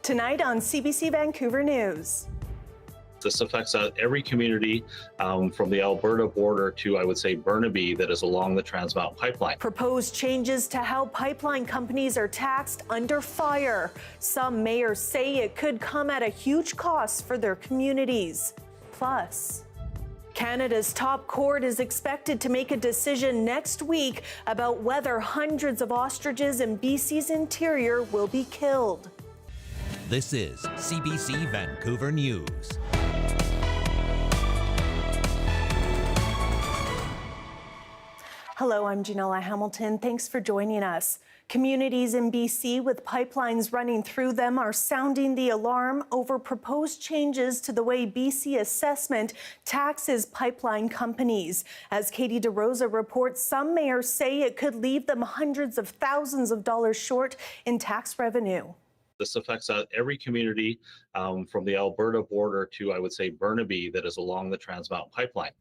Tonight on CBC Vancouver News. This affects every community from the Alberta border to, I would say, Burnaby that is along the Trans Mountain Pipeline. Proposed changes to how pipeline companies are taxed under fire. Some mayors say it could come at a huge cost for their communities. Plus, Canada's top court is expected to make a decision next week about whether hundreds of ostriches in BC's interior will be killed. This is CBC Vancouver News. Hello, I'm Janella Hamilton. Thanks for joining us. Communities in BC with pipelines running through them are sounding the alarm over proposed changes to the way BC Assessment taxes pipeline companies. As Katie DeRosa reports, some mayors say it could leave them hundreds of thousands of dollars short in tax revenue. This affects every community from the Alberta border to, I would say, Burnaby that is along the Trans Mountain Pipeline.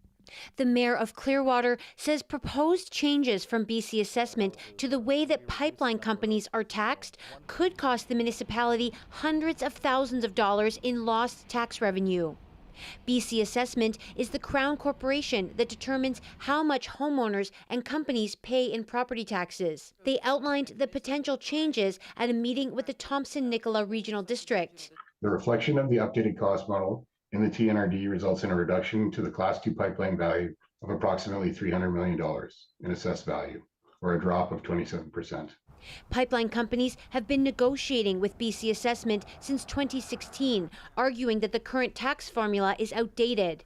The mayor of Clearwater says proposed changes from BC Assessment to the way that pipeline companies are taxed could cost the municipality hundreds of thousands of dollars in lost tax revenue. BC Assessment is the Crown Corporation that determines how much homeowners and companies pay in property taxes. They outlined the potential changes at a meeting with the Thompson-Nicola Regional District. The reflection of the updated cost model in the TNRD results in a reduction to the Class 2 pipeline value of approximately $300 million in assessed value, or a drop of 27%. Pipeline companies have been negotiating with BC Assessment since 2016, arguing that the current tax formula is outdated.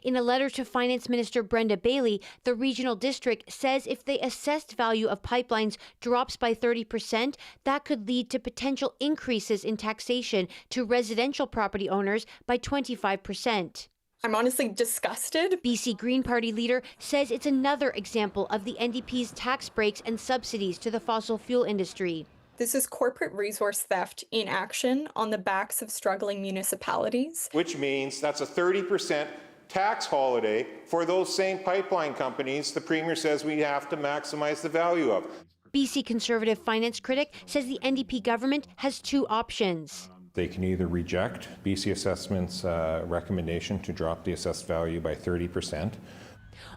In a letter to Finance Minister Brenda Bailey, the regional district says if the assessed value of pipelines drops by 30%, that could lead to potential increases in taxation to residential property owners by 25%. I'm honestly disgusted. BC Green Party leader says it's another example of the NDP's tax breaks and subsidies to the fossil fuel industry. This is corporate resource theft in action on the backs of struggling municipalities. Which means that's a 30% tax holiday for those same pipeline companies the Premier says we have to maximize the value of. BC Conservative finance critic says the NDP government has two options. They can either reject BC Assessment's recommendation to drop the assessed value by 30%,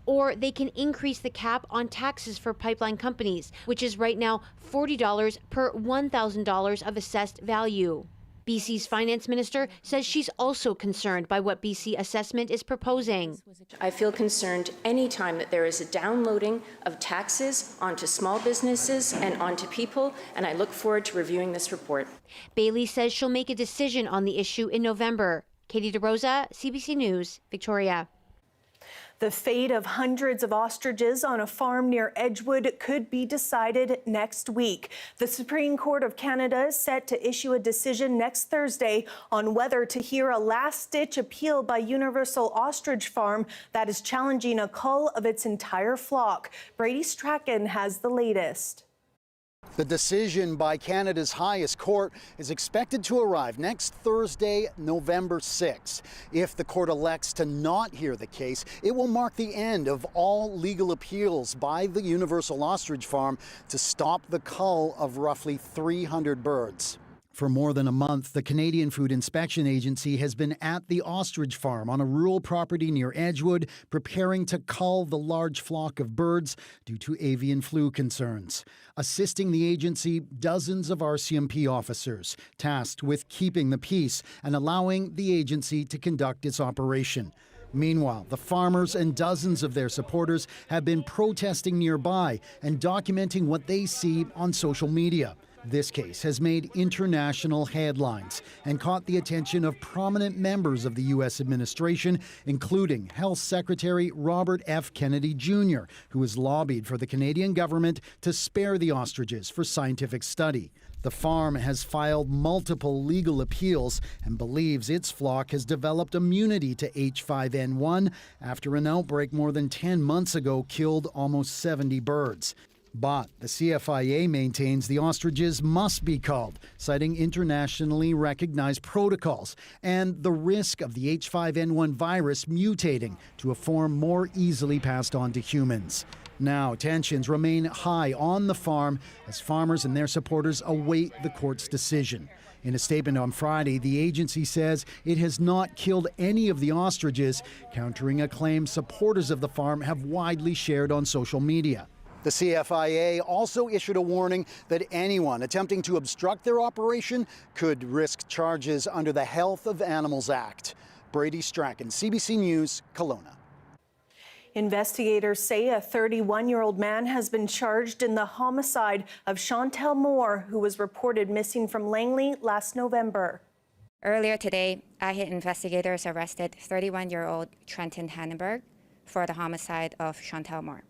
or they can increase the cap on taxes for pipeline companies, which is right now $40 per $1,000 of assessed value. BC's finance minister says she's also concerned by what BC Assessment is proposing. I feel concerned any time that there is a downloading of taxes onto small businesses and onto people, and I look forward to reviewing this report. Bailey says she'll make a decision on the issue in November. Katie DeRosa, CBC News, Victoria. The fate of hundreds of ostriches on a farm near Edgewood could be decided next week. The Supreme Court of Canada is set to issue a decision next Thursday on whether to hear a last-ditch appeal by Universal Ostrich Farm that is challenging a cull of its entire flock. Brady Strachan has the latest. The decision by Canada's highest court is expected to arrive next Thursday, November 6. If the court elects to not hear the case, it will mark the end of all legal appeals by the Universal Ostrich Farm to stop the cull of roughly 300 birds. For more than a month, the Canadian Food Inspection Agency has been at the ostrich farm on a rural property near Edgewood, preparing to cull the large flock of birds due to avian flu concerns. Assisting the agency, dozens of RCMP officers tasked with keeping the peace and allowing the agency to conduct its operation. Meanwhile, the farmers and dozens of their supporters have been protesting nearby and documenting what they see on social media. This case has made international headlines and caught the attention of prominent members of the U.S. administration, including Health Secretary Robert F. Kennedy Jr., who has lobbied for the Canadian government to spare the ostriches for scientific study. The farm has filed multiple legal appeals and believes its flock has developed immunity to H5N1 after an outbreak more than 10 months ago killed almost 70 birds. But the CFIA maintains the ostriches must be culled, citing internationally recognized protocols and the risk of the H5N1 virus mutating to a form more easily passed on to humans. Now, tensions remain high on the farm as farmers and their supporters await the court's decision. In a statement on Friday, the agency says it has not killed any of the ostriches, countering a claim supporters of the farm have widely shared on social media. The CFIA also issued a warning that anyone attempting to obstruct their operation could risk charges under the Health of Animals Act. Brady Strachan, CBC News, Kelowna. Investigators say a 31-year-old man has been charged in the homicide of Chantel Moore, who was reported missing from Langley last November. Earlier today, IHIT investigators arrested 31-year-old Trenton Hannenberg for the homicide of Chantel Moore.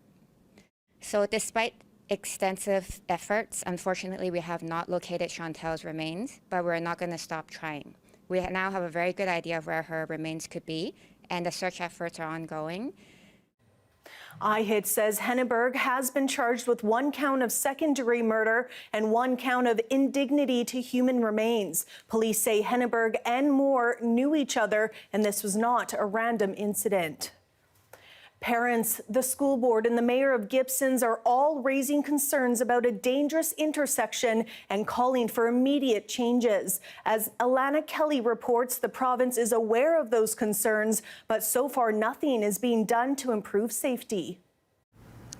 So despite extensive efforts, unfortunately, we have not located Chantel's remains, but we're not going to stop trying. We now have a very good idea of where her remains could be, and the search efforts are ongoing. IHIT says Henneberg has been charged with 1 count of second-degree murder and 1 count of indignity to human remains. Police say Henneberg and Moore knew each other, and this was not a random incident. Parents, the school board, and the mayor of Gibsons are all raising concerns about a dangerous intersection and calling for immediate changes. As Alana Kelly reports, the province is aware of those concerns, but so far nothing is being done to improve safety.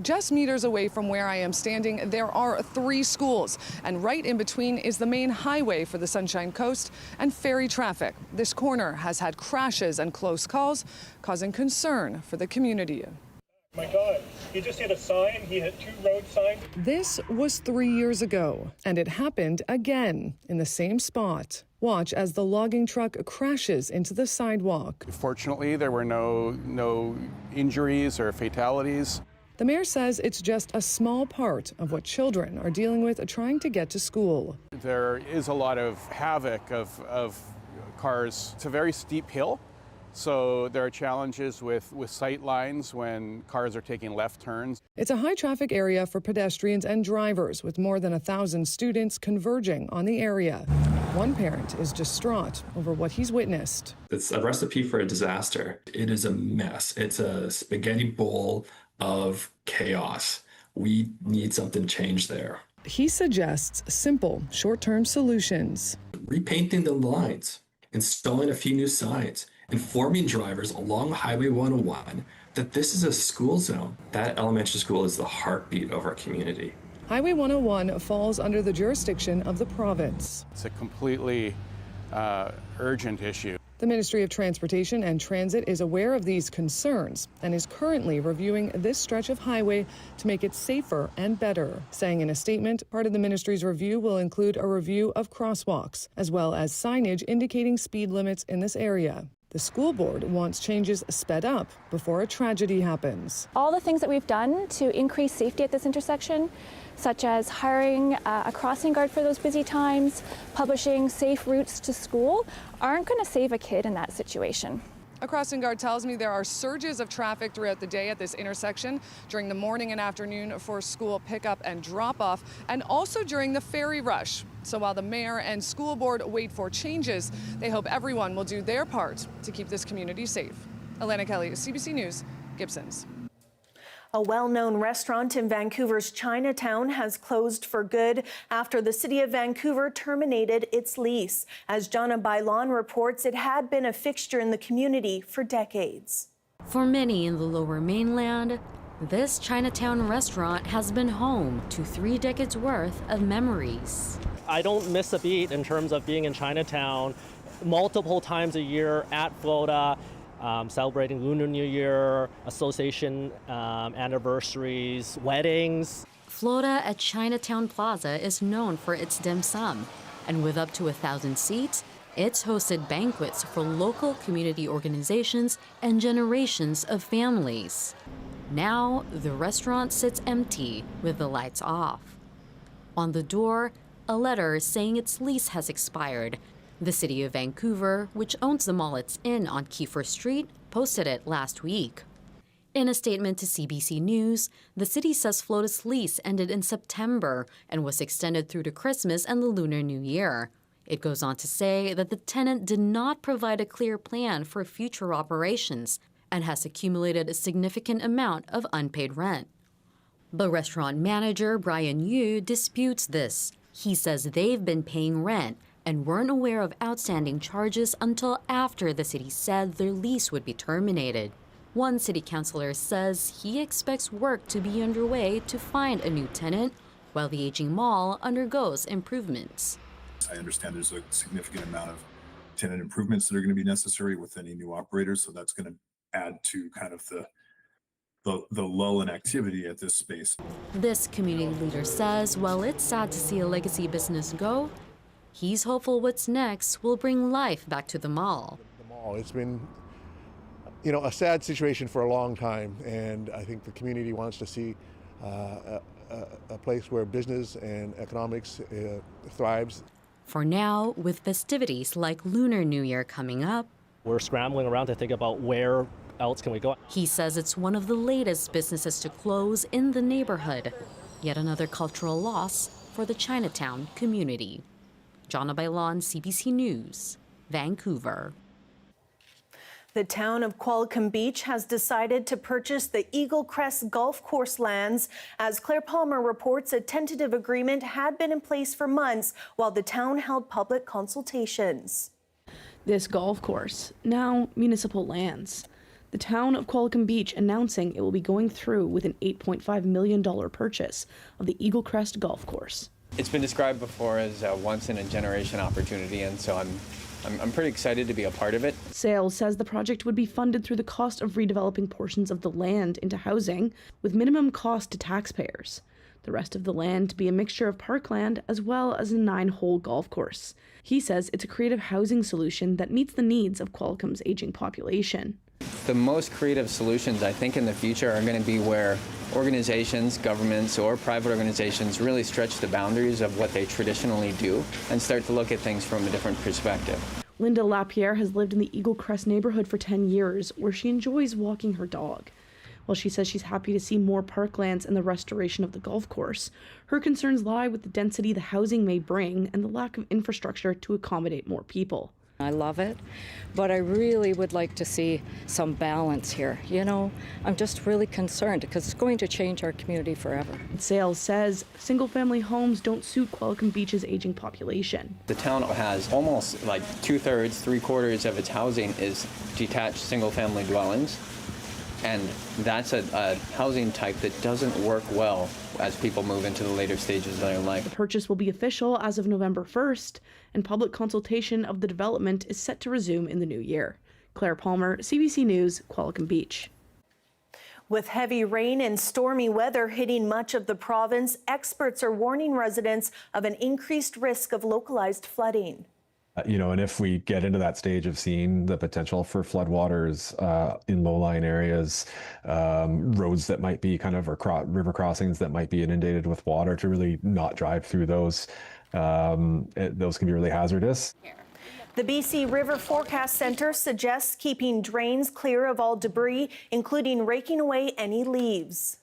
Just meters away from where I am standing, there are 3 schools, and right in between is the main highway for the Sunshine Coast and ferry traffic. This corner has had crashes and close calls, causing concern for the community. My God, he just hit a sign. He hit 2 road signs. This was 3 years ago, and it happened again in the same spot. Watch as the logging truck crashes into the sidewalk. Fortunately, there were no injuries or fatalities. The mayor says it's just a small part of what children are dealing with trying to get to school. There is a lot of havoc of cars. It's a very steep hill, so there are challenges with sight lines when cars are taking left turns. It's a high-traffic area for pedestrians and drivers, with more than 1,000 students converging on the area. One parent is distraught over what he's witnessed. It's a recipe for a disaster. It is a mess. It's a spaghetti bowl of chaos. We need something changed there. He suggests simple, short-term solutions. Repainting the lines, installing a few new signs, informing drivers along Highway 101 that this is a school zone. That elementary school is the heartbeat of our community. Highway 101 falls under the jurisdiction of the province. It's a completely urgent issue. The Ministry of Transportation and Transit is aware of these concerns and is currently reviewing this stretch of highway to make it safer and better, saying in a statement, part of the ministry's review will include a review of crosswalks, as well as signage indicating speed limits in this area. The school board wants changes sped up before a tragedy happens. All the things that we've done to increase safety at this intersection, such as hiring a crossing guard for those busy times, publishing safe routes to school, aren't going to save a kid in that situation. A crossing guard tells me there are surges of traffic throughout the day at this intersection during the morning and afternoon for school pickup and drop-off, and also during the ferry rush. So while the mayor and school board wait for changes, they hope everyone will do their part to keep this community safe. Alana Kelly, CBC News, Gibsons. A well-known restaurant in Vancouver's Chinatown has closed for good after the City of Vancouver terminated its lease. As Jana Bailon reports, it had been a fixture in the community for decades. For many in the Lower Mainland, this Chinatown restaurant has been home to 3 decades worth of memories. I don't miss a beat in terms of being in Chinatown multiple times a year at Flota. Celebrating Lunar New Year, association anniversaries, weddings. Flota at Chinatown Plaza is known for its dim sum, and with up to 1,000 seats, it's hosted banquets for local community organizations and generations of families. Now, the restaurant sits empty with the lights off. On the door, a letter saying its lease has expired. The City of Vancouver, which owns the mall it's in on Kiefer Street, posted it last week. In a statement to CBC News, the city says Flota's lease ended in September and was extended through to Christmas and the Lunar New Year. It goes on to say that the tenant did not provide a clear plan for future operations and has accumulated a significant amount of unpaid rent. The restaurant manager, Brian Yu, disputes this. He says they've been paying rent and weren't aware of outstanding charges until after the city said their lease would be terminated. One city councillor says he expects work to be underway to find a new tenant while the aging mall undergoes improvements. I understand there's a significant amount of tenant improvements that are going to be necessary with any new operators, so that's going to add to kind of the lull in activity at this space. This community leader says while it's sad to see a legacy business go, he's hopeful what's next will bring life back to the mall. It's been, a sad situation for a long time, and I think the community wants to see a place where business and economics thrives. For now, with festivities like Lunar New Year coming up, we're scrambling around to think about where else can we go. He says it's one of the latest businesses to close in the neighborhood. Yet another cultural loss for the Chinatown community. Jonna Bailon, CBC News, Vancouver. The town of Qualicum Beach has decided to purchase the Eagle Crest Golf Course lands. As Claire Palmer reports, a tentative agreement had been in place for months while the town held public consultations. This golf course, now municipal lands. The town of Qualicum Beach announcing it will be going through with an $8.5 million purchase of the Eagle Crest Golf Course. It's been described before as a once-in-a-generation opportunity, and so I'm pretty excited to be a part of it. Sales says the project would be funded through the cost of redeveloping portions of the land into housing with minimum cost to taxpayers. The rest of the land to be a mixture of parkland as well as a 9-hole golf course. He says it's a creative housing solution that meets the needs of Qualicum's aging population. The most creative solutions, I think, in the future are going to be where organizations, governments, or private organizations really stretch the boundaries of what they traditionally do and start to look at things from a different perspective. Linda Lapierre has lived in the Eagle Crest neighborhood for 10 years, where she enjoys walking her dog. While she says she's happy to see more parklands and the restoration of the golf course, her concerns lie with the density the housing may bring and the lack of infrastructure to accommodate more people. I love it, but I really would like to see some balance here. I'm just really concerned because it's going to change our community forever. Sales says single-family homes don't suit Qualicum Beach's aging population. The town has almost like 2/3, 3/4 of its housing is detached single-family dwellings. And that's a housing type that doesn't work well as people move into the later stages of their life. The purchase will be official as of November 1st, and public consultation of the development is set to resume in the new year. Claire Palmer, CBC News, Qualicum Beach. With heavy rain and stormy weather hitting much of the province, experts are warning residents of an increased risk of localized flooding. And if we get into that stage of seeing the potential for floodwaters in low-lying areas, roads that might be kind of, or river crossings that might be inundated with water, to really not drive through those. Those can be really hazardous. The BC River Forecast Centre suggests keeping drains clear of all debris, including raking away any leaves.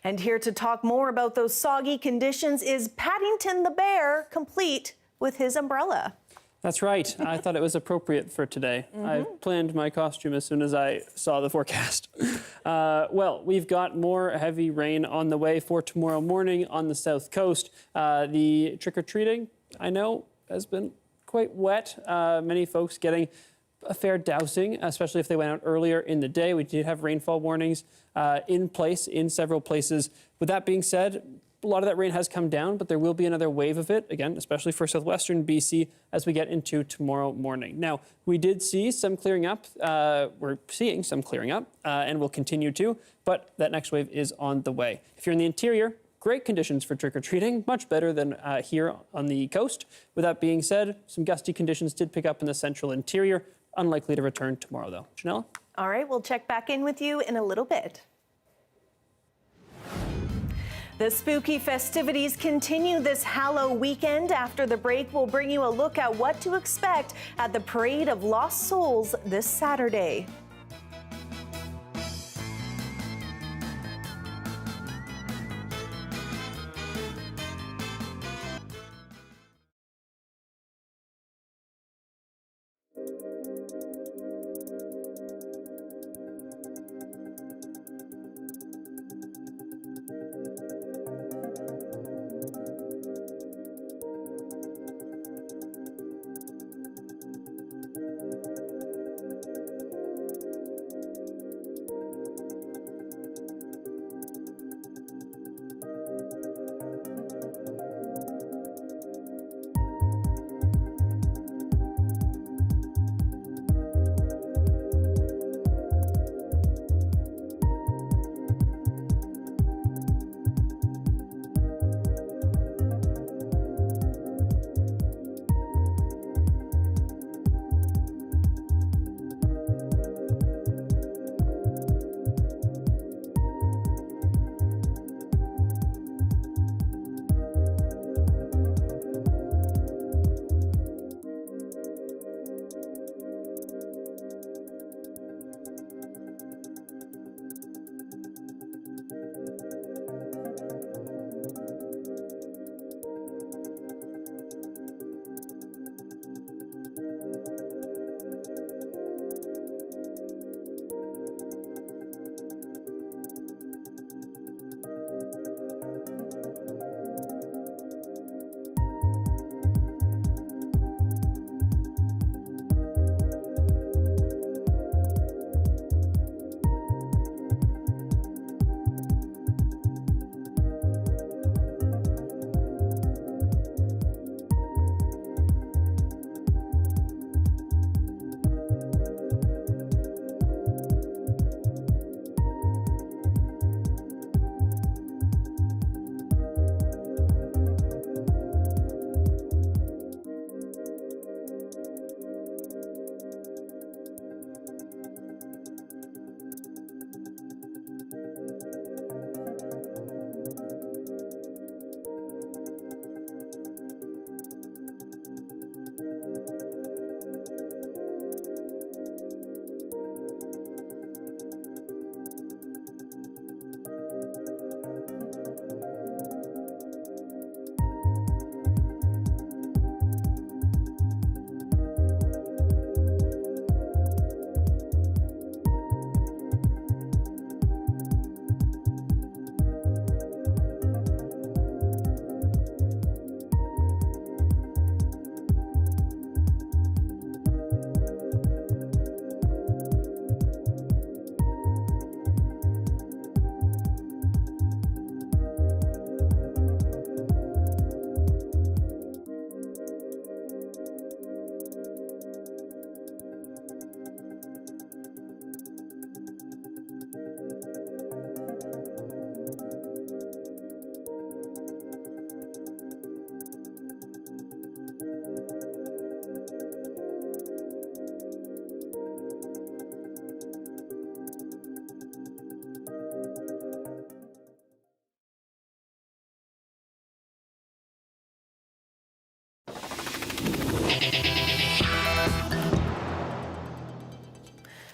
And here to talk more about those soggy conditions is Paddington the Bear, complete with his umbrella. That's right. I thought it was appropriate for today. I planned my costume as soon as I saw the forecast. Well, we've got more heavy rain on the way for tomorrow morning on the south coast. The trick-or-treating, I know, has been quite wet. Many folks getting a fair dousing, especially if they went out earlier in the day. We did have rainfall warnings in place in several places. With that being said, a lot of that rain has come down, but there will be another wave of it, again, especially for southwestern BC as we get into tomorrow morning. Now, we did see some clearing up. We're seeing some clearing up, and we'll continue to, but that next wave is on the way. If you're in the interior, great conditions for trick-or-treating, much better than here on the coast. With that being said, some gusty conditions did pick up in the central interior. Unlikely to return tomorrow, though. Janella? All right, we'll check back in with you in a little bit. The spooky festivities continue this Halloween weekend. After the break, we'll bring you a look at what to expect at the Parade of Lost Souls this Saturday.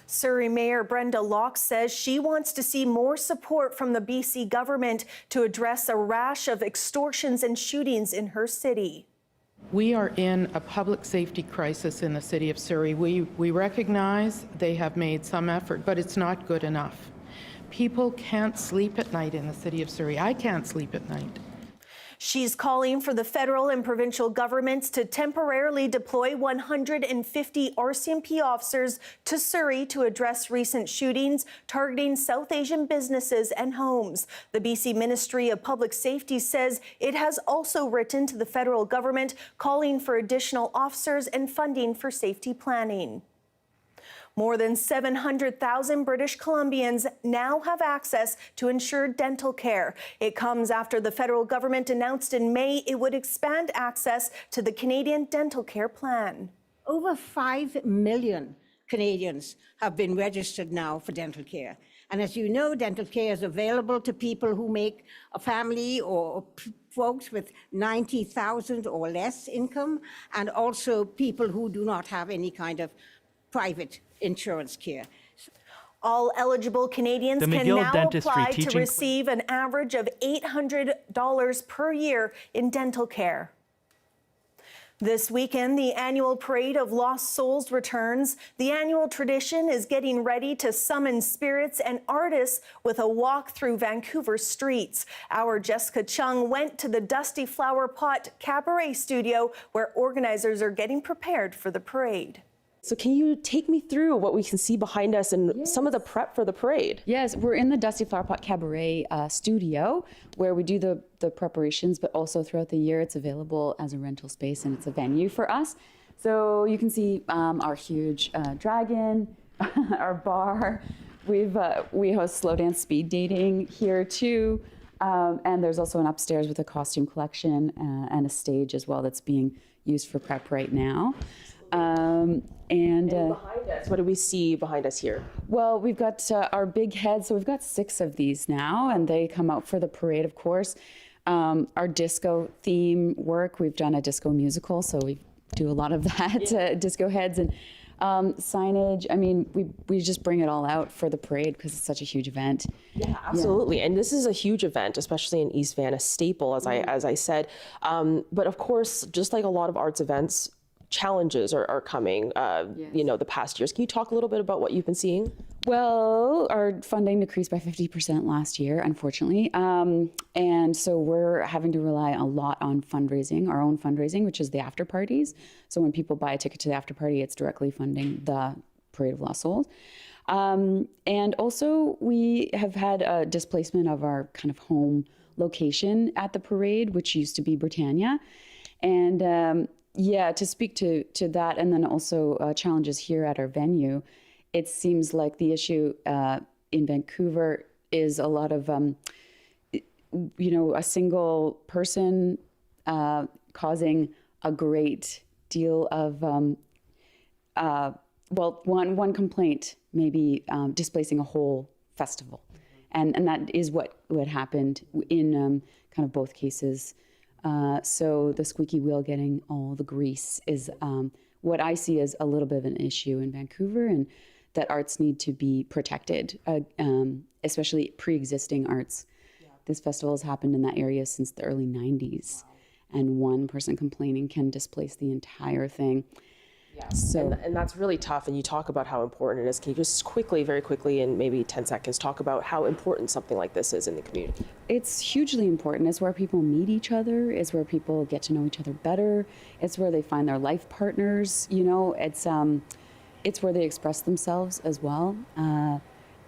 Surrey Mayor Brenda Locke says she wants to see more support from the BC government to address a rash of extortions and shootings in her city. We are in a public safety crisis in the city of Surrey. We recognize they have made some effort, but it's not good enough. People can't sleep at night in the city of Surrey. I can't sleep at night. She's calling for the federal and provincial governments to temporarily deploy 150 RCMP officers to Surrey to address recent shootings targeting South Asian businesses and homes. The BC Ministry of Public Safety says it has also written to the federal government calling for additional officers and funding for safety planning. More than 700,000 British Columbians now have access to insured dental care. It comes after the federal government announced in May it would expand access to the Canadian Dental Care Plan. Over 5 million Canadians have been registered now for dental care. And as you know, dental care is available to people who make a family or folks with $90,000 or less income, and also people who do not have any kind of private insurance care. All eligible Canadians can now apply to receive an average of $800 per year in dental care. This weekend, the annual Parade of Lost Souls returns. The annual tradition is getting ready to summon spirits and artists with a walk through Vancouver streets. Our Jessica Chung went to the Dusty Flower Pot Cabaret Studio, where organizers are getting prepared for the parade. So can you take me through what we can see behind us and some of the prep for the parade? Yes, we're in the Dusty Flower Pot Cabaret studio where we do the preparations, but also throughout the year it's available as a rental space and it's a venue for us. So you can see our huge dragon, our bar. We host slow dance speed dating here too. And there's also an upstairs with a costume collection and a stage as well that's being used for prep right now. And behind us, what do we see behind us here? Well, we've got our big heads, so we've got 6 of these now, and they come out for the parade, of course. Our disco theme work, we've done a disco musical, so we do a lot of that, disco heads and signage. I mean, we just bring it all out for the parade because it's such a huge event. Yeah, absolutely. And this is a huge event, especially in East Van, a staple, as I said. But of course, just like a lot of arts events, challenges are coming, you know, the past years. Can you talk a little bit about what you've been seeing? Well, our funding decreased by 50% last year, unfortunately. And so we're having to rely a lot on fundraising, our own fundraising, which is the after parties. So when people buy a ticket to the after party, it's directly funding the Parade of Lost Souls. And also we have had a displacement of our kind of home location at the parade, which used to be Britannia. And yeah, to speak to that, and then also challenges here at our venue, it seems like the issue in Vancouver is a lot of, you know, a single person causing a great deal of, well, one complaint, maybe displacing a whole festival. And that is what happened in kind of both cases. So the squeaky wheel getting all the grease is what I see as a little bit of an issue in Vancouver, and that arts need to be protected, especially pre-existing arts. Yeah. This festival has happened in that area since the early 90s, and one person complaining can displace the entire thing. Yeah. So, and that's really tough, and you talk about how important it is. Can you just quickly, very quickly, in maybe 10 seconds, talk about how important something like this is in the community? It's hugely important. It's where people meet each other. It's where people get to know each other better. It's where they find their life partners. You know, it's where they express themselves as well,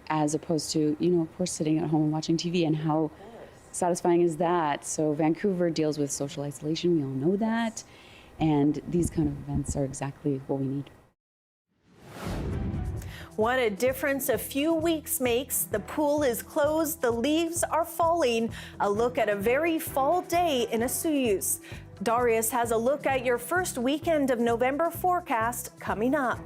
as opposed to, you know, of course, sitting at home and watching TV, and how satisfying is that? So Vancouver deals with social isolation. We all know that. And these kind of events are exactly what we need. What a difference a few weeks makes. The pool is closed, the leaves are falling. A look at a very fall day in Osoyoos. Darius has a look at your first weekend of November forecast coming up.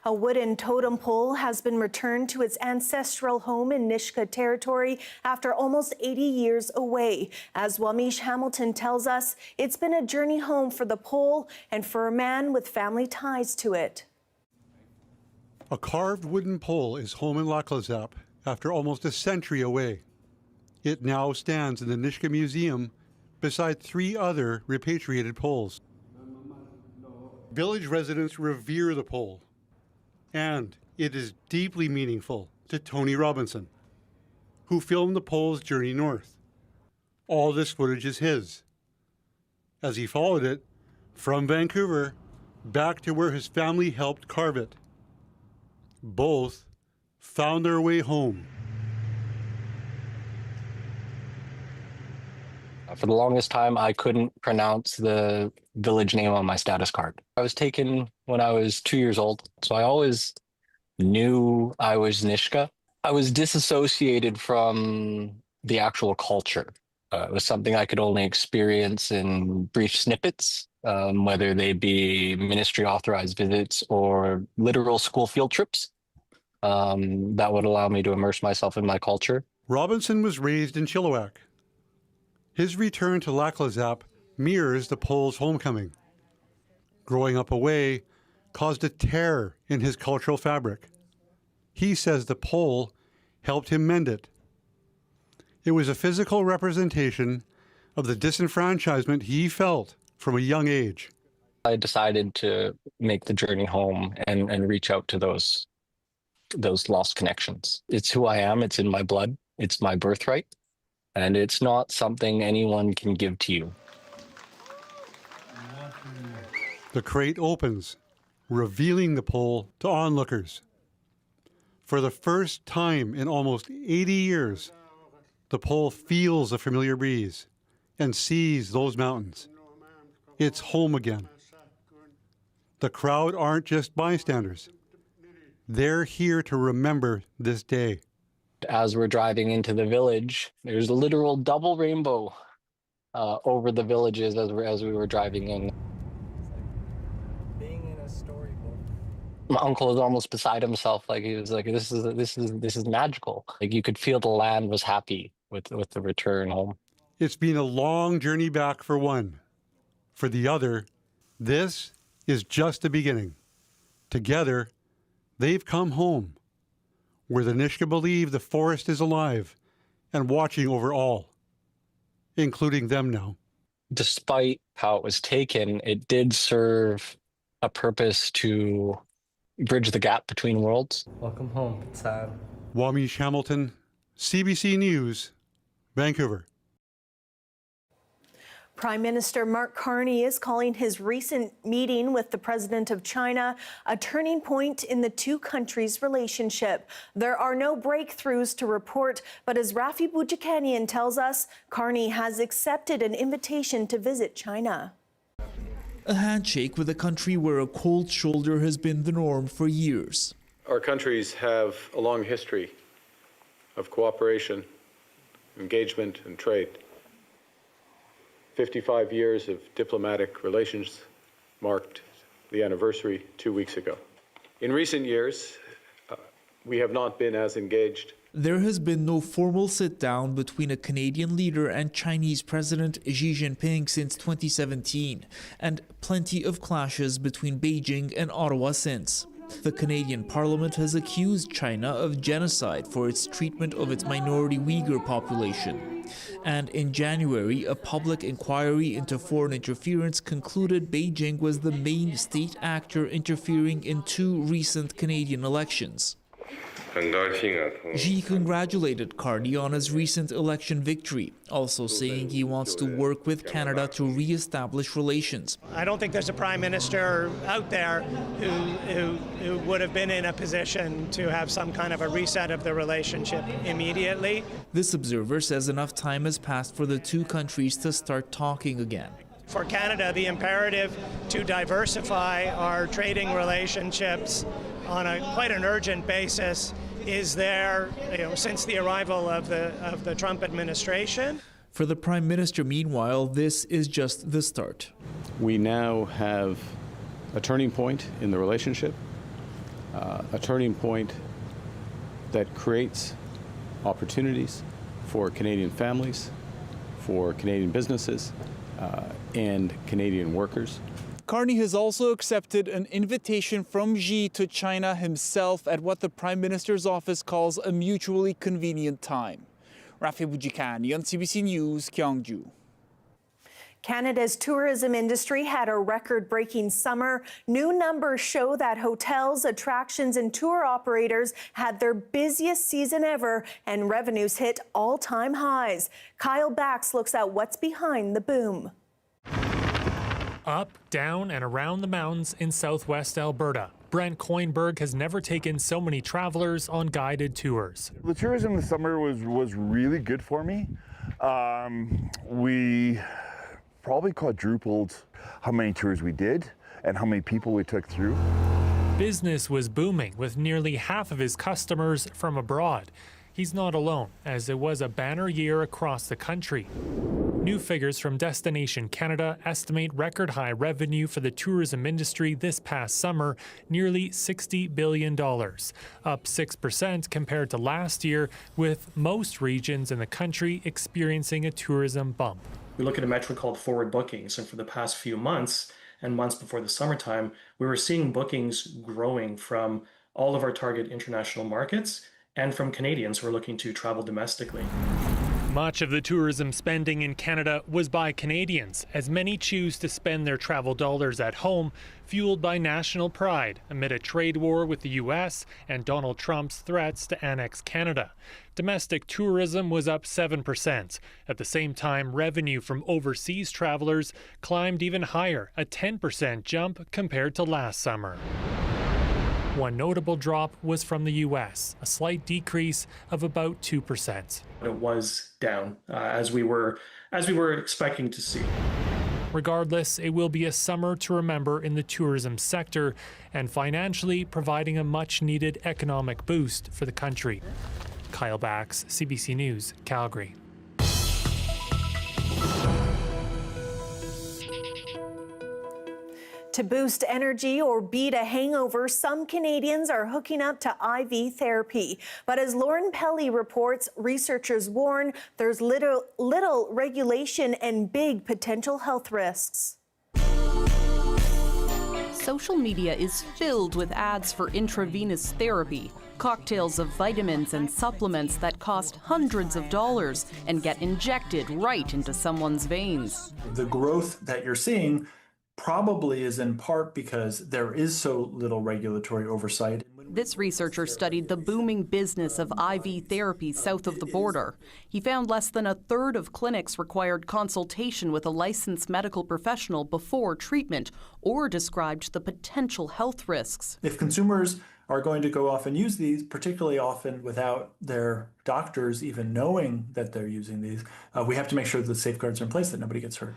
A wooden totem pole has been returned to its ancestral home in Nisga'a territory after almost 80 years away. As Wamish Hamilton tells us, it's been a journey home for the pole and for a man with family ties to it. A carved wooden pole is home in Laclazap after almost a century away. It now stands in the Nisga'a Museum beside 3 other repatriated poles. Village residents revere the pole, and it is deeply meaningful to Tony Robinson, who filmed the pole's journey north. All this footage is his, as he followed it from Vancouver back to where his family helped carve it. Both found their way home. For the longest time, I couldn't pronounce the village name on my status card. I was taken when I was 2 years old, so I always knew I was Nisga'a. I was disassociated from the actual culture. It was something I could only experience in brief snippets, whether they be ministry-authorized visits or literal school field trips. That would allow me to immerse myself in my culture. Robinson was raised in Chilliwack. His return to Laclazap mirrors the pole's homecoming. Growing up away caused a tear in his cultural fabric. He says the pole helped him mend it. It was a physical representation of the disenfranchisement he felt from a young age. I decided to make the journey home and reach out to those lost connections. It's who I am. It's in my blood. It's my birthright. And it's not something anyone can give to you. The crate opens, revealing the pole to onlookers. For the first time in almost 80 years, the pole feels a familiar breeze and sees those mountains. It's home again. The crowd aren't just bystanders. They're here to remember this day. As we're driving into the village, there's a literal double rainbow over the villages as we were driving in. Being in a storybook. My uncle was almost beside himself. Like he was like, "This is magical." Like you could feel the land was happy with the return home. It's been a long journey back for one. For the other, this is just the beginning. Together, they've come home, where the Nisga'a believe the forest is alive and watching over all, including them now. Despite how it was taken, it did serve a purpose to bridge the gap between worlds. Welcome home, Sam. Wamish Hamilton, CBC News, Vancouver. Prime Minister Mark Carney is calling his recent meeting with the President of China a turning point in the two countries' relationship. There are no breakthroughs to report, but as Rafi Boudjikanian tells us, Carney has accepted an invitation to visit China. A handshake with a country where a cold shoulder has been the norm for years. Our countries have a long history of cooperation, engagement, and trade. 55 years of diplomatic relations marked the anniversary 2 weeks ago. In recent years, we have not been as engaged. There has been no formal sit-down between a Canadian leader and Chinese President Xi Jinping since 2017, and plenty of clashes between Beijing and Ottawa since. The Canadian Parliament has accused China of genocide for its treatment of its minority Uyghur population. And in January, a public inquiry into foreign interference concluded Beijing was the main state actor interfering in 2 recent Canadian elections. Xi congratulated Carney on his recent election victory, also saying he wants to work with Canada to re-establish relations. I don't think there's a prime minister out there who would have been in a position to have some kind of a reset of the relationship immediately. This observer says enough time has passed for the two countries to start talking again. For Canada, the imperative to diversify our trading relationships on quite an urgent basis is there, since the arrival of the Trump administration. For the Prime Minister, meanwhile, this is just the start. We now have a turning point in the relationship. a turning point that creates opportunities for Canadian families, for Canadian businesses, and Canadian workers. Carney has also accepted an invitation from Xi to China himself at what the Prime Minister's office calls a mutually convenient time. Rafi Bujikani on CBC News, Gyeongju. Canada's tourism industry had a record-breaking summer. New numbers show that hotels, attractions, and tour operators had their busiest season ever, and revenues hit all-time highs. Kyle Bax looks at what's behind the boom. Up, down, and around the mountains in southwest Alberta, Brent Coinberg has never taken so many travelers on guided tours. The tourism this summer was really good for me. We probably quadrupled how many tours we did and how many people we took through. Business was booming, with nearly half of his customers from abroad. He's not alone, as it was a banner year across the country. New figures from Destination Canada estimate record high revenue for the tourism industry this past summer, nearly $60 billion, up 6% compared to last year, with most regions in the country experiencing a tourism bump. We look at a metric called forward bookings, and for the past few months and months before the summertime, we were seeing bookings growing from all of our target international markets and from Canadians who are looking to travel domestically. Much of the tourism spending in Canada was by Canadians, as many choose to spend their travel dollars at home, fueled by national pride amid a trade war with the U.S. and Donald Trump's threats to annex Canada. Domestic tourism was up 7%. At the same time, revenue from overseas travelers climbed even higher, a 10% jump compared to last summer. One notable drop was from the U.S., a slight decrease of about 2%. It was down, as we were expecting to see. Regardless, it will be a summer to remember in the tourism sector and financially providing a much-needed economic boost for the country. Kyle Bax, CBC News, Calgary. To boost energy or beat a hangover, some Canadians are hooking up to IV therapy. But as Lauren Pelly reports, researchers warn there's little regulation and big potential health risks. Social media is filled with ads for intravenous therapy, cocktails of vitamins and supplements that cost hundreds of dollars and get injected right into someone's veins. The growth that you're seeing probably is in part because there is so little regulatory oversight. This researcher studied the booming business of IV therapy south of the border. He found less than a third of clinics required consultation with a licensed medical professional before treatment or described the potential health risks. If consumers are going to go off and use these, particularly often without their doctors even knowing that they're using these, we have to make sure that the safeguards are in place that nobody gets hurt.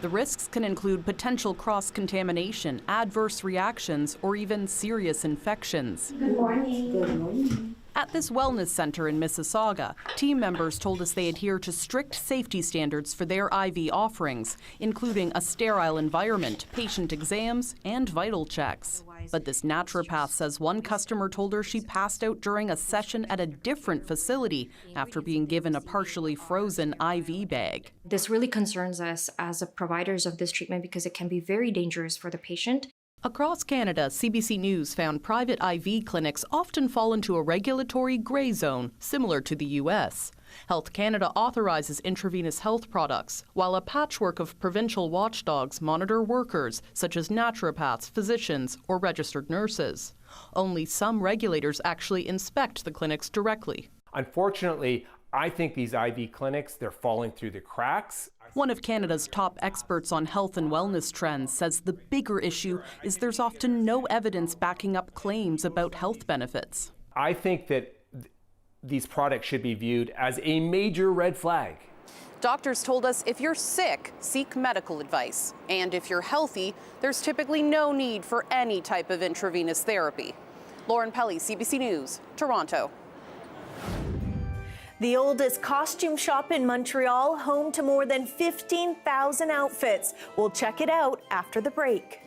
The risks can include potential cross-contamination, adverse reactions, or even serious infections. Good morning. Good morning. At this wellness center in Mississauga, team members told us they adhere to strict safety standards for their IV offerings, including a sterile environment, patient exams, and vital checks. But this naturopath says one customer told her she passed out during a session at a different facility after being given a partially frozen IV bag. This really concerns us as providers of this treatment because it can be very dangerous for the patient. Across Canada, CBC News found private IV clinics often fall into a regulatory gray zone, similar to the U.S. Health Canada authorizes intravenous health products, while a patchwork of provincial watchdogs monitor workers, such as naturopaths, physicians, or registered nurses. Only some regulators actually inspect the clinics directly. Unfortunately, I think these IV clinics, they're falling through the cracks. One of Canada's top experts on health and wellness trends says the bigger issue is there's often no evidence backing up claims about health benefits. I think that these products should be viewed as a major red flag. Doctors told us if you're sick, seek medical advice. And if you're healthy, there's typically no need for any type of intravenous therapy. Lauren Pelly, CBC News, Toronto. The oldest costume shop in Montreal, home to more than 15,000 outfits. We'll check it out after the break.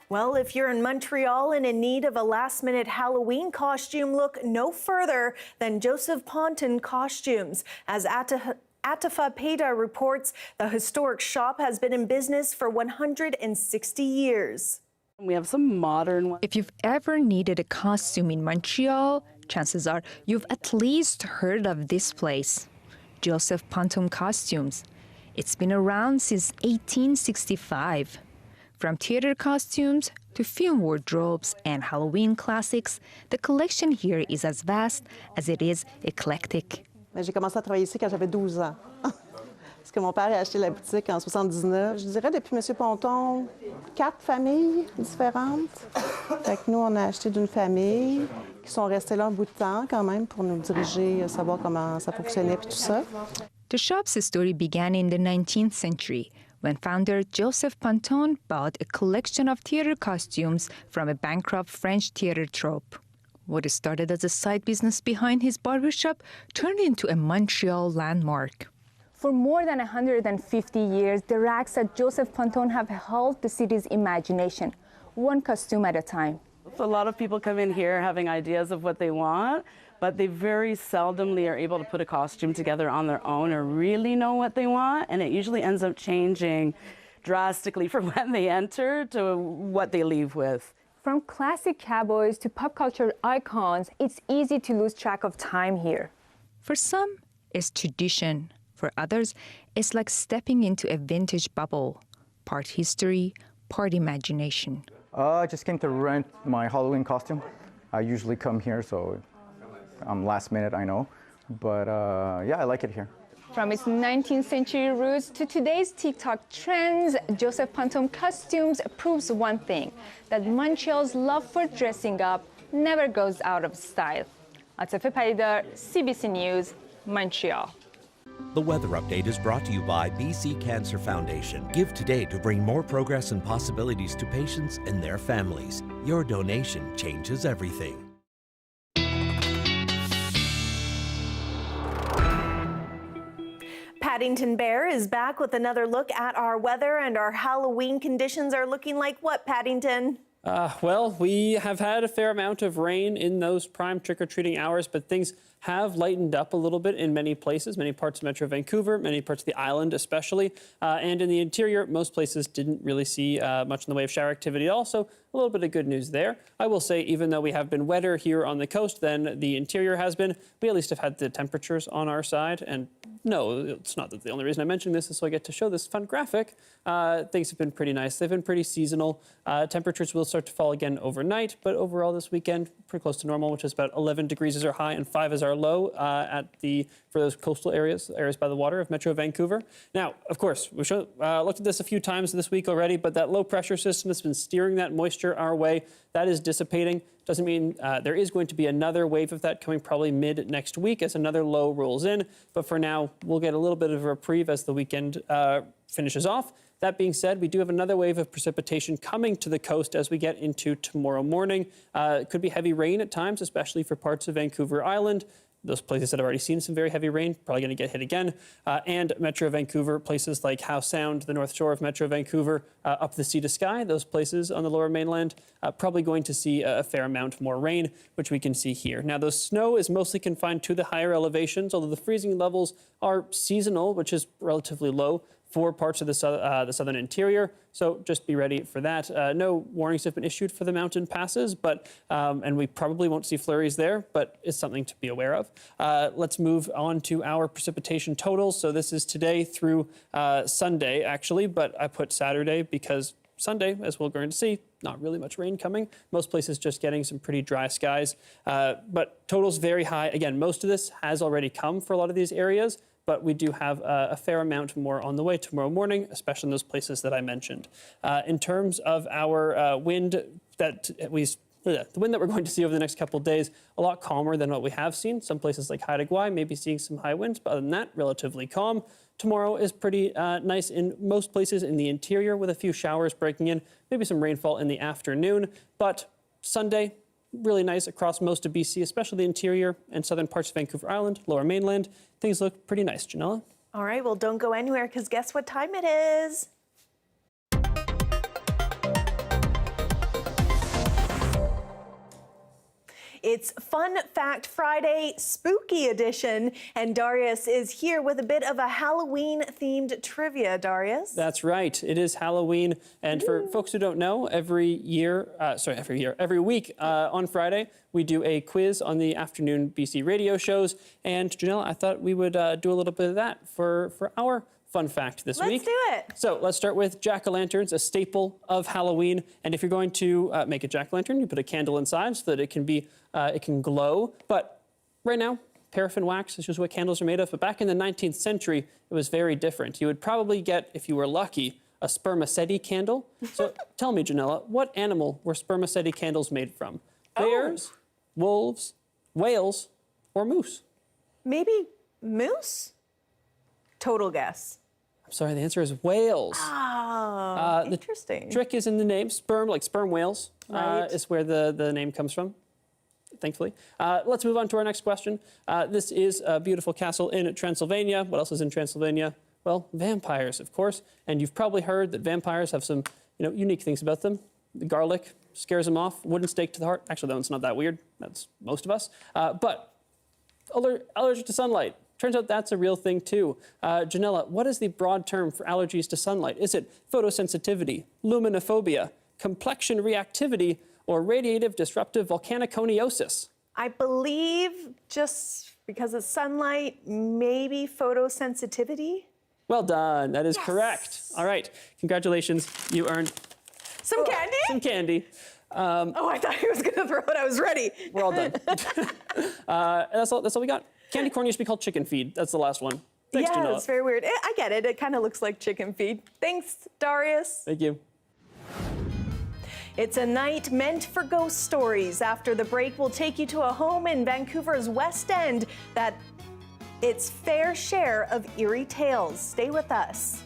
Well, if you're in Montreal and in need of a last-minute Halloween costume, look no further than Joseph Ponton Costumes. As Atafa Peda reports, the historic shop has been in business for 160 years. We have some modern ones. If you've ever needed a costume in Montreal, chances are you've at least heard of this place, Joseph Ponton Costumes. It's been around since 1865. From theater costumes to film wardrobes and Halloween classics, the collection here is as vast as it is eclectic. J'ai commencé à travailler ici quand j'avais 12 ans. Parce que mon père a acheté la boutique en 79. Je dirais depuis M. Ponton, 4 familles différentes. Fait que nous, on a acheté d'une famille qui sont restés là un bout de temps quand même pour nous diriger, savoir comment ça fonctionnait puis tout ça. The shop's story began in the 19th century when founder Joseph Ponton bought a collection of theater costumes from a bankrupt French theater troupe. What started as a side business behind his barbershop turned into a Montreal landmark. For more than 150 years, the rags at Joseph Ponton have held the city's imagination, one costume at a time. A lot of people come in here having ideas of what they want, but they very seldomly are able to put a costume together on their own or really know what they want, and it usually ends up changing drastically from when they enter to what they leave with. From classic cowboys to pop culture icons, it's easy to lose track of time here. For some, it's tradition. For others, it's like stepping into a vintage bubble. Part history, part imagination. I just came to rent my Halloween costume. I usually come here, so I'm last minute, I know. But yeah, I like it here. From its 19th century roots to today's TikTok trends, Joseph Ponton costumes proves one thing, that Montreal's love for dressing up never goes out of style. Atife Paidar, CBC News, Montreal. The weather update is brought to you by BC Cancer Foundation. Give today to bring more progress and possibilities to patients and their families. Your donation changes everything. Paddington Bear is back with another look at our weather, and our Halloween conditions are looking like what, Paddington? Well, we have had a fair amount of rain in those prime trick-or-treating hours, but things have lightened up a little bit in many places, many parts of Metro Vancouver, many parts of the island especially. And in the interior, most places didn't really see much in the way of shower activity. Also, a little bit of good news there. I will say, even though we have been wetter here on the coast than the interior has been, we at least have had the temperatures on our side. And no, it's not that the only reason I'm mentioning this is so I get to show this fun graphic. Things have been pretty nice. They've been pretty seasonal. Temperatures will start to fall again overnight, but overall this weekend, pretty close to normal, which is about 11 degrees is our high and 5 is our low for those coastal areas by the water of Metro Vancouver. Now, of course, we've looked at this a few times this week already, but that low pressure system that's been steering that moisture our way, that is dissipating. Doesn't mean there is going to be another wave of that coming probably mid next week as another low rolls in. But for now, we'll get a little bit of a reprieve as the weekend finishes off. That being said, we do have another wave of precipitation coming to the coast as we get into tomorrow morning. It could be heavy rain at times, especially for parts of Vancouver Island. Those places that have already seen some very heavy rain, probably going to get hit again. And Metro Vancouver, places like Howe Sound, the north shore of Metro Vancouver, up the sea to sky, those places on the lower mainland, probably going to see a fair amount more rain, which we can see here. Now, the snow is mostly confined to the higher elevations, although the freezing levels are seasonal, which is relatively low for parts of the southern interior. So just be ready for that. No warnings have been issued for the mountain passes, but and we probably won't see flurries there, but it's something to be aware of. Let's move on to our precipitation totals. So this is today through Sunday, actually, but I put Saturday because Sunday, as we're going to see, not really much rain coming. Most places just getting some pretty dry skies, but totals very high. Again, most of this has already come for a lot of these areas, but we do have a fair amount more on the way tomorrow morning, especially in those places that I mentioned. In terms of our wind, the wind that we're going to see over the next couple of days, a lot calmer than what we have seen. Some places like Haida Gwaii may be seeing some high winds, but other than that, relatively calm. Tomorrow is pretty nice in most places in the interior with a few showers breaking in, maybe some rainfall in the afternoon. But Sunday, really nice across most of BC, especially the interior and southern parts of Vancouver Island, lower mainland. Things look pretty nice. Janella? All right, well, don't go anywhere because guess what time it is? It's Fun Fact Friday, Spooky Edition, and Darius is here with a bit of a Halloween-themed trivia. Darius? That's right. It is Halloween, and for folks who don't know, every week on Friday, we do a quiz on the afternoon BC radio shows, and Janella, I thought we would do a little bit of that for our fun fact this week. Let's do it. So let's start with jack-o'-lanterns, a staple of Halloween. And if you're going to make a jack-o'-lantern, you put a candle inside so that it can glow. But right now, paraffin wax is just what candles are made of. But back in the 19th century, it was very different. You would probably get, if you were lucky, a spermaceti candle. So tell me, Janella, what animal were spermaceti candles made from? Bears, wolves, whales, or moose? Maybe moose? Total guess. I'm sorry, the answer is whales. Oh, interesting. The trick is in the name. Sperm, like sperm whales, is where the name comes from, thankfully. Let's move on to our next question. This is a beautiful castle in Transylvania. What else is in Transylvania? Well, vampires, of course. And you've probably heard that vampires have some unique things about them. The garlic scares them off. Wooden stake to the heart. Actually, that one's not that weird. That's most of us. But allergic to sunlight. Turns out that's a real thing, too. Janella, what is the broad term for allergies to sunlight? Is it photosensitivity, luminophobia, complexion reactivity, or radiative disruptive volcanoconiosis? I believe just because of sunlight, maybe photosensitivity. Well done. That is correct. All right. Congratulations. You earned some candy. Some candy. Oh, I thought he was going to throw it. I was ready. We're all done. That's all we got. Candy corn used to be called chicken feed. That's the last one. Thanks, Yeah, Janelle. it's very weird. I get it. It kind of looks like chicken feed. Thanks, Darius. Thank you. It's a night meant for ghost stories. After the break, we'll take you to a home in Vancouver's West End that its fair share of eerie tales. Stay with us.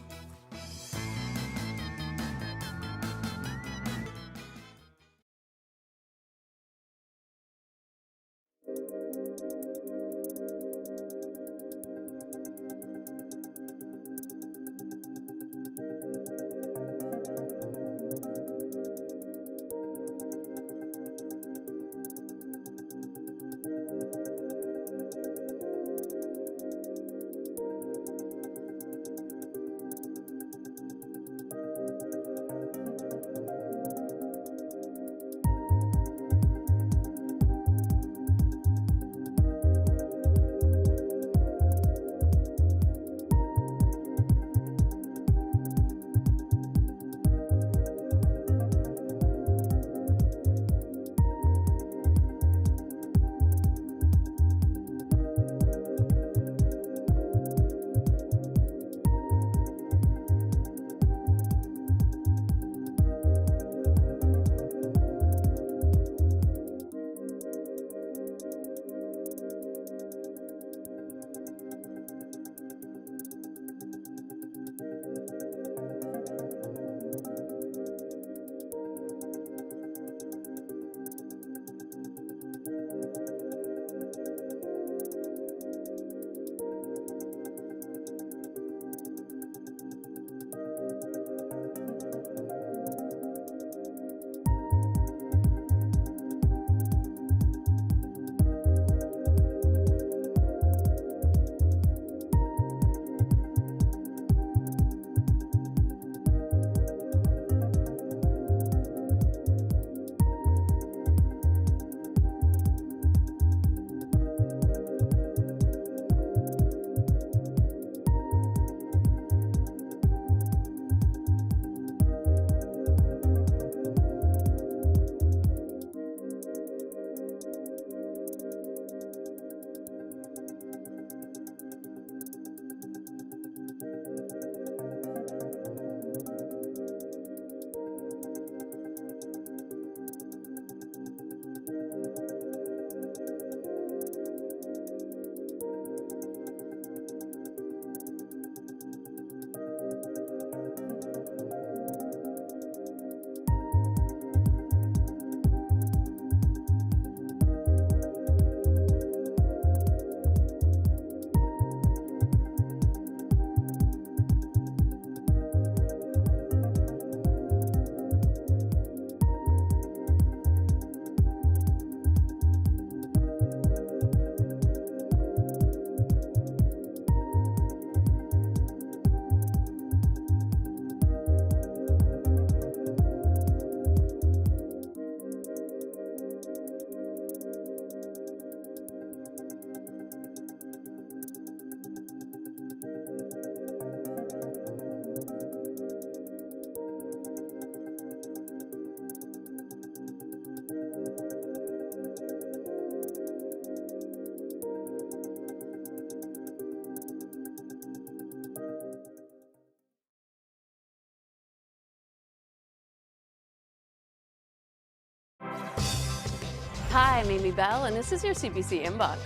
Hi, I'm Amy Bell, and this is your CBC Inbox.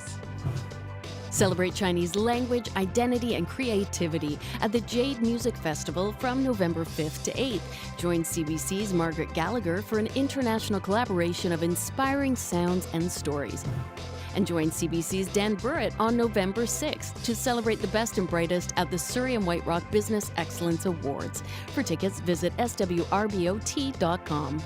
Celebrate Chinese language, identity, and creativity at the Jade Music Festival from November 5th to 8th. Join CBC's Margaret Gallagher for an international collaboration of inspiring sounds and stories. And join CBC's Dan Burritt on November 6th to celebrate the best and brightest at the Surrey and White Rock Business Excellence Awards. For tickets, visit swrbot.com.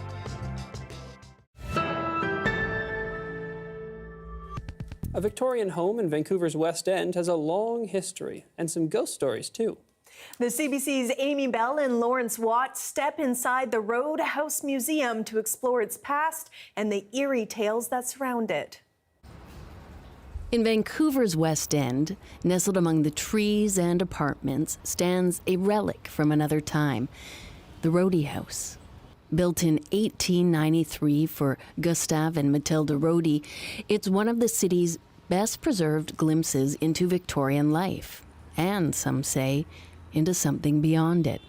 A Victorian home in Vancouver's West End has a long history and some ghost stories, too. The CBC's Amy Bell and Lawrence Watt step inside the Roadhouse Museum to explore its past and the eerie tales that surround it. In Vancouver's West End, nestled among the trees and apartments, stands a relic from another time, the Roadie House. Built in 1893 for Gustave and Matilda Roadie, it's one of the city's best preserved glimpses into Victorian life, and some say, into something beyond it.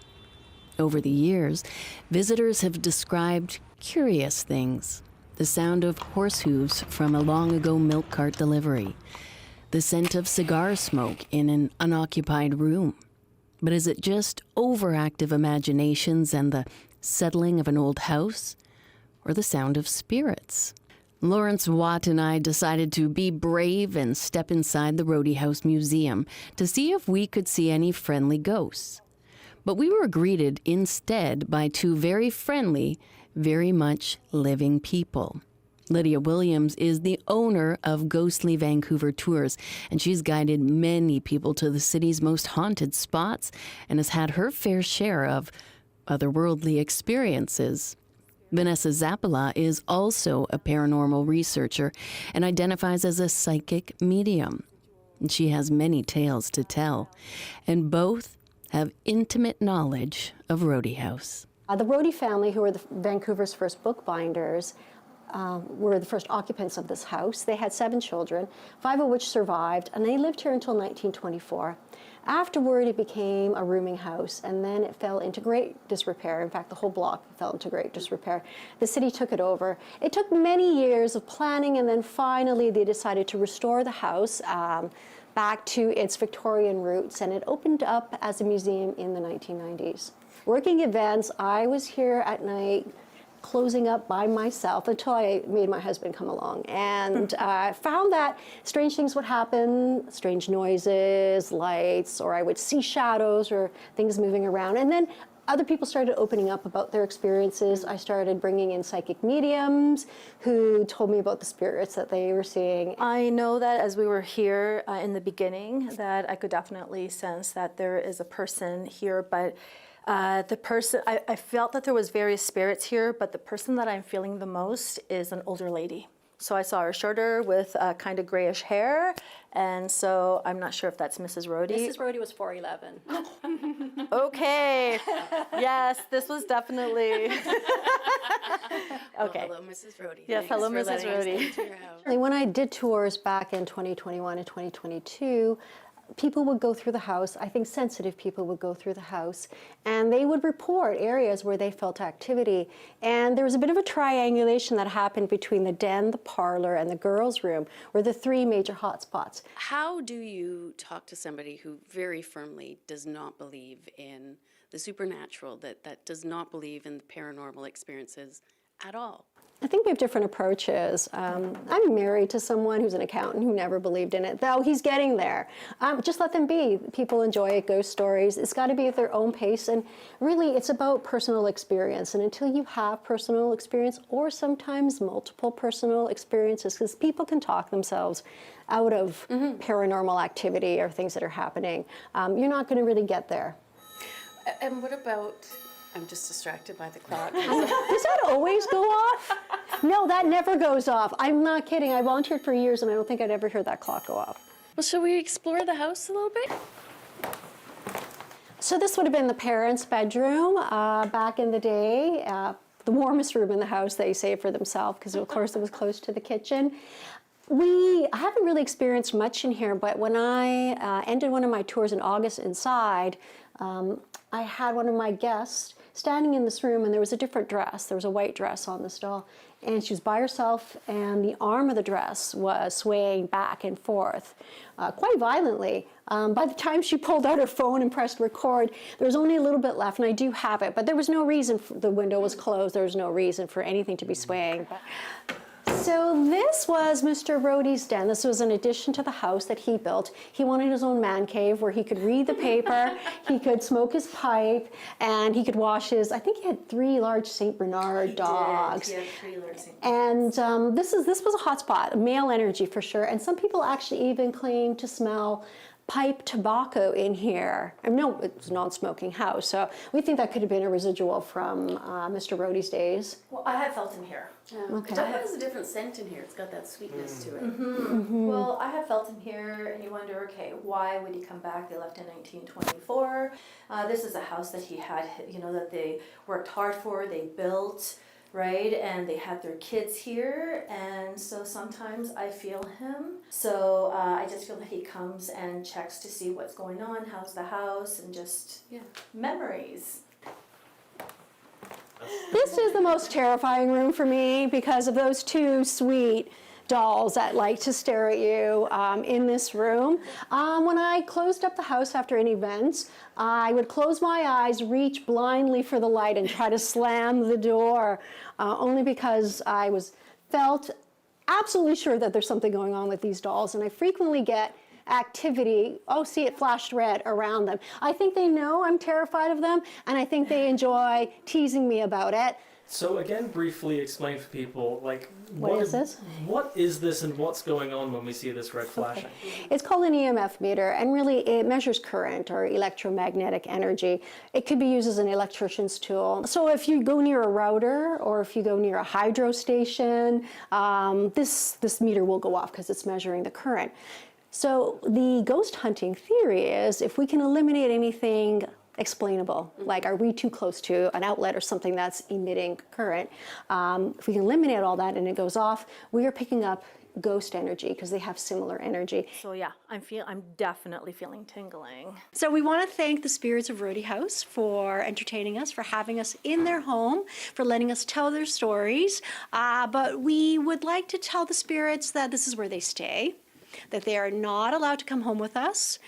Over the years, visitors have described curious things. The sound of horse hooves from a long-ago milk cart delivery. The scent of cigar smoke in an unoccupied room. But is it just overactive imaginations and the settling of an old house? Or the sound of spirits? Lawrence Watt and I decided to be brave and step inside the Roadie House Museum to see if we could see any friendly ghosts. But we were greeted instead by two very friendly, very much living people. Lydia Williams is the owner of Ghostly Vancouver Tours, and she's guided many people to the city's most haunted spots and has had her fair share of otherworldly experiences. Vanessa Zappala is also a paranormal researcher and identifies as a psychic medium. She has many tales to tell, and both have intimate knowledge of Roadie House. The Roadie family, who were Vancouver's first bookbinders, were the first occupants of this house. They had 7 children, 5 of which survived, and they lived here until 1924. Afterward, it became a rooming house, and then it fell into great disrepair. In fact, the whole block fell into great disrepair. The city took it over. It took many years of planning, and then finally they decided to restore the house back to its Victorian roots, and it opened up as a museum in the 1990s. Working events, I was here at night closing up by myself until I made my husband come along, and I found that strange things would happen, strange noises, lights, or I would see shadows or things moving around. And then other people started opening up about their experiences. I started bringing in psychic mediums who told me about the spirits that they were seeing. I know that as we were here in the beginning, that I could definitely sense that there is a person here, but the person, I felt that there was various spirits here, but the person that I'm feeling the most is an older lady. So I saw her shorter with kind of grayish hair, and so I'm not sure if that's Mrs. Roadie. Mrs. Roadie was 4'11". Okay, yes, this was definitely. Well, Okay. hello, Mrs. Roadie. Yes, Thanks hello, for Mrs. letting us Roadie. into your house. When I did tours back in 2021 and 2022, people would go through the house, I think sensitive people would go through the house, and they would report areas where they felt activity. And there was a bit of a triangulation that happened between the den, the parlor, and the girls' room, were the 3 major hotspots. How do you talk to somebody who very firmly does not believe in the supernatural, that does not believe in the paranormal experiences at all? I think we have different approaches. I'm married to someone who's an accountant who never believed in it, though he's getting there. Just let them be. People enjoy it, ghost stories. It's got to be at their own pace, and really it's about personal experience. And until you have personal experience, or sometimes multiple personal experiences, because people can talk themselves out of paranormal activity or things that are happening, you're not going to really get there. And what about, I'm just distracted by the clock. Does that always go off? No, that never goes off. I'm not kidding. I volunteered for years, and I don't think I'd ever hear that clock go off. Well, shall we explore the house a little bit? So this would have been the parents' bedroom back in the day. The warmest room in the house they saved for themselves, because of course it was close to the kitchen. I haven't really experienced much in here, but when I ended one of my tours in August inside, I had one of my guests standing in this room, and there was a different dress. There was a white dress on the stall, and she was by herself, and the arm of the dress was swaying back and forth quite violently. By the time she pulled out her phone and pressed record, there was only a little bit left, and I do have it, but there was no reason, the window was closed, there was no reason for anything to be swaying. So this was Mr. Roadie's den. This was an addition to the house that he built. He wanted his own man cave where he could read the paper, he could smoke his pipe, and he could wash his, I think he had 3 large St. Bernard dogs. He had 3 large St. Bernard. And this was a hot spot, male energy for sure. And some people actually even claim to smell pipe tobacco in here. I know it's a non-smoking house, so we think that could have been a residual from Mr. Rohde's days. Well, I have felt him here. Okay. It has a different scent in here. It's got that sweetness to it. Well, I have felt him here, and you wonder, okay, why would he come back? They left in 1924. This is a house that he had, that they worked hard for, they built, right? And they had their kids here, and so sometimes I feel him. So I just feel that he comes and checks to see what's going on, how's the house, and just memories. This is the most terrifying room for me because of those two sweet dolls that like to stare at you in this room. When I closed up the house after an event, I would close my eyes, reach blindly for the light, and try to slam the door, only because I felt absolutely sure that there's something going on with these dolls, and I frequently get activity, see it flashed red around them. I think they know I'm terrified of them, and I think they enjoy teasing me about it. So again, briefly explain for people, what is this? What is this and what's going on when we see this red flashing? It's called an EMF meter, and really it measures current or electromagnetic energy. It could be used as an electrician's tool. So if you go near a router or if you go near a hydro station, this meter will go off because it's measuring the current. So the ghost hunting theory is if we can eliminate anything explainable, like are we too close to an outlet or something that's emitting current, if we can eliminate all that and it goes off, we are picking up ghost energy because they have similar energy. So yeah, I'm definitely feeling tingling. So we want to thank the spirits of Rohde House for entertaining us, for having us in their home, for letting us tell their stories. But we would like to tell the spirits that this is where they stay, that they are not allowed to come home with us.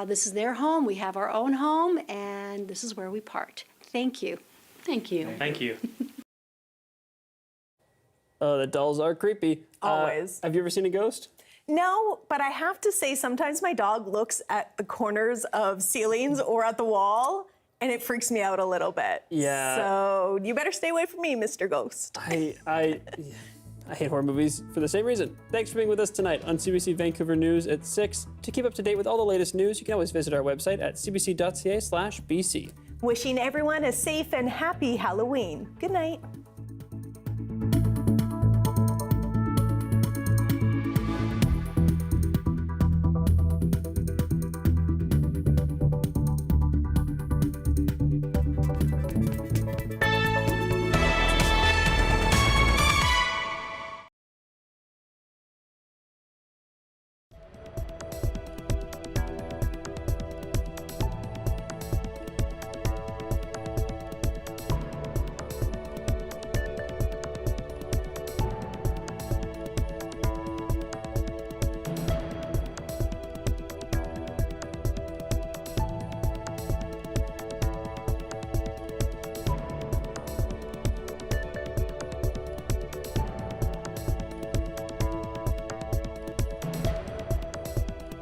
This is their home, we have our own home, and this is where we part. Thank you. Thank you. Thank you. Oh, the dolls are creepy. Always. Have you ever seen a ghost? No, but I have to say sometimes my dog looks at the corners of ceilings or at the wall, and it freaks me out a little bit. Yeah. So you better stay away from me, Mr. Ghost. I hate horror movies for the same reason. Thanks for being with us tonight on CBC Vancouver News at 6. To keep up to date with all the latest news, you can always visit our website at cbc.ca/BC. Wishing everyone a safe and happy Halloween. Good night.